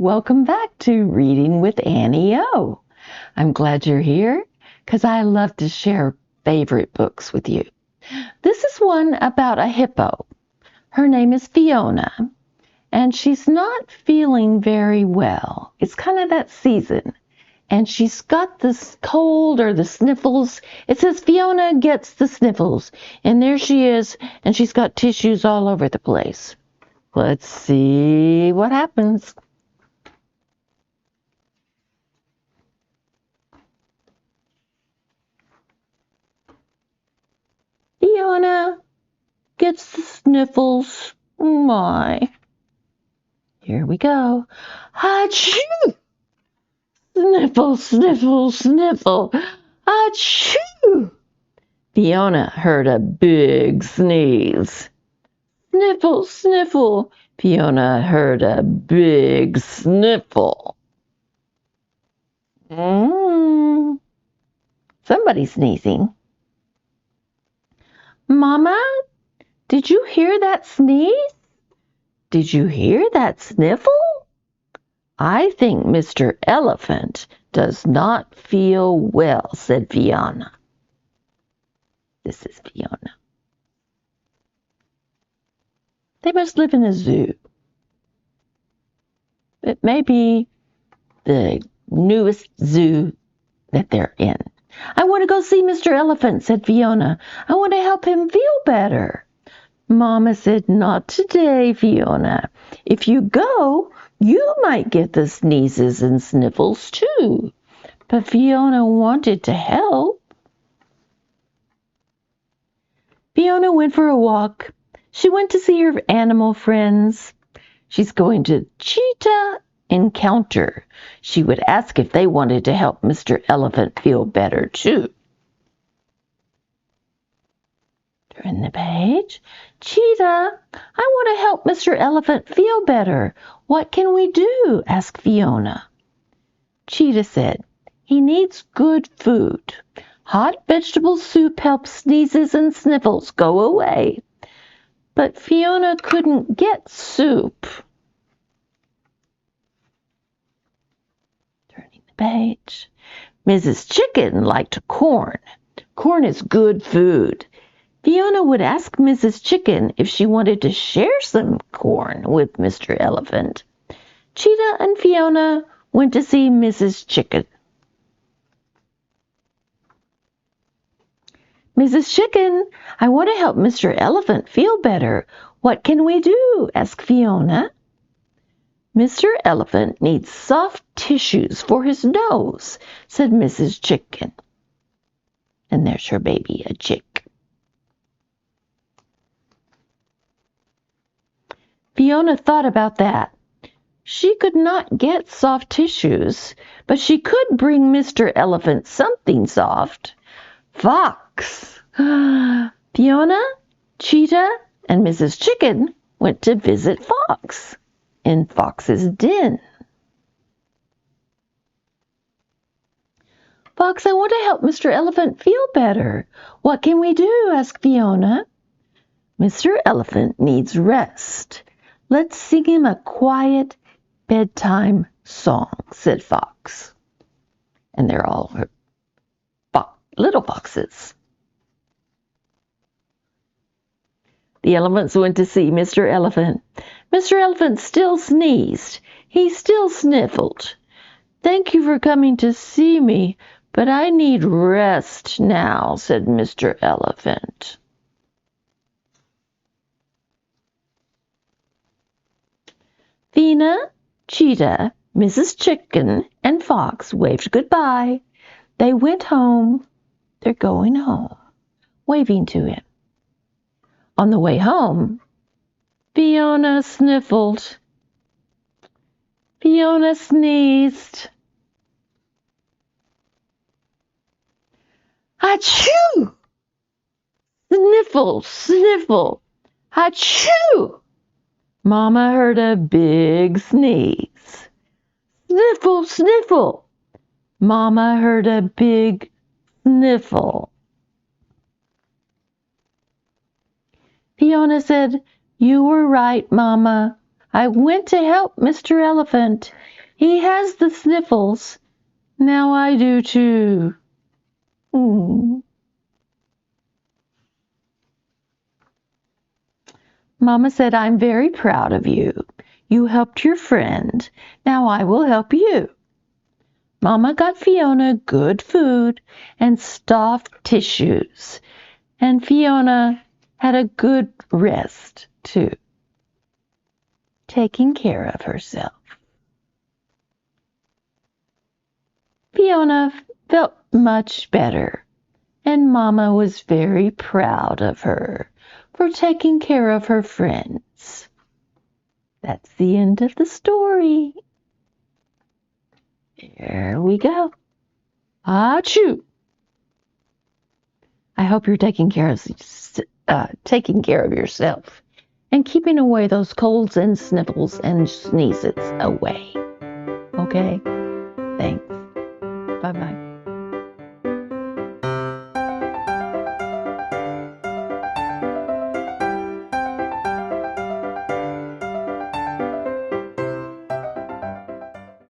welcome back to Reading with Annie O. I'm glad you're here because I love to share favorite books with you. This is one about a hippo. Her name is Fiona, and she's not feeling very well. It's kind of that season, and she's got this cold or the sniffles. It says Fiona gets the sniffles, and there she is, and she's got tissues all over the place. Let's see what happens. Fiona gets the sniffles. My. Here we go. Achoo! Sniffle, sniffle, sniffle. Achoo! Fiona heard a big sneeze. Sniffle, sniffle. Fiona heard a big sniffle. Somebody's sneezing. Mama, did you hear that sneeze? Did you hear that sniffle? I think Mr. Elephant does not feel well, said Fiona. This is Fiona. They must live in a zoo. It may be the newest zoo that they're in. I want to go see Mr. Elephant, said Fiona. I want to help him feel better. Mama said, not today, Fiona. If you go, you might get the sneezes and sniffles too. But Fiona wanted to help. Fiona went for a walk. She went to see her animal friends. She's going to cheetah encounter. She would ask if they wanted to help Mr. Elephant feel better too. Turn the page. Cheetah, I want to help Mr. Elephant feel better. What can we do? Asked Fiona. Cheetah said, he needs good food. Hot vegetable soup helps sneezes and sniffles go away. But Fiona couldn't get soup. Turning the page. Mrs. Chicken liked corn. Corn is good food. Fiona would ask Mrs. Chicken if she wanted to share some corn with Mr. Elephant. Cheetah and Fiona went to see Mrs. Chicken. Mrs. Chicken, I want to help Mr. Elephant feel better. What can we do? Asked Fiona. Mr. Elephant needs soft tissues for his nose, said Mrs. Chicken. And there's her baby, a chick. Fiona thought about that. She could not get soft tissues, but she could bring Mr. Elephant something soft. Fox. Fiona, Cheetah, and Mrs. Chicken went to visit Fox in Fox's den. Fox, I want to help Mr. Elephant feel better. What can we do? Asked Fiona. Mr. Elephant needs rest. Let's sing him a quiet bedtime song, said Fox. And they're all little foxes. The elephants went to see Mr. Elephant. Mr. Elephant still sneezed. He still sniffled. Thank you for coming to see me, but I need rest now, said Mr. Elephant. Fiona, Cheetah, Mrs. Chicken, and Fox waved goodbye. They went home. They're going home, waving to him. On the way home, Fiona sniffled. Fiona sneezed. Achoo! Sniffle, sniffle. Achoo! Mama heard a big sneeze. Sniffle, sniffle. Mama heard a big sniffle. Fiona said, you were right, Mama. I went to help Mr. Elephant. He has the sniffles. Now I do too. Mama said, I'm very proud of you. You helped your friend. Now I will help you. Mama got Fiona good food and soft tissues. And Fiona had a good rest, too, taking care of herself. Fiona felt much better, and Mama was very proud of her for taking care of her friends. That's the end of the story. There we go. Achoo! I hope you're taking care of yourself and keeping away those colds and sniffles and sneezes away. Okay? Thanks. Bye-bye.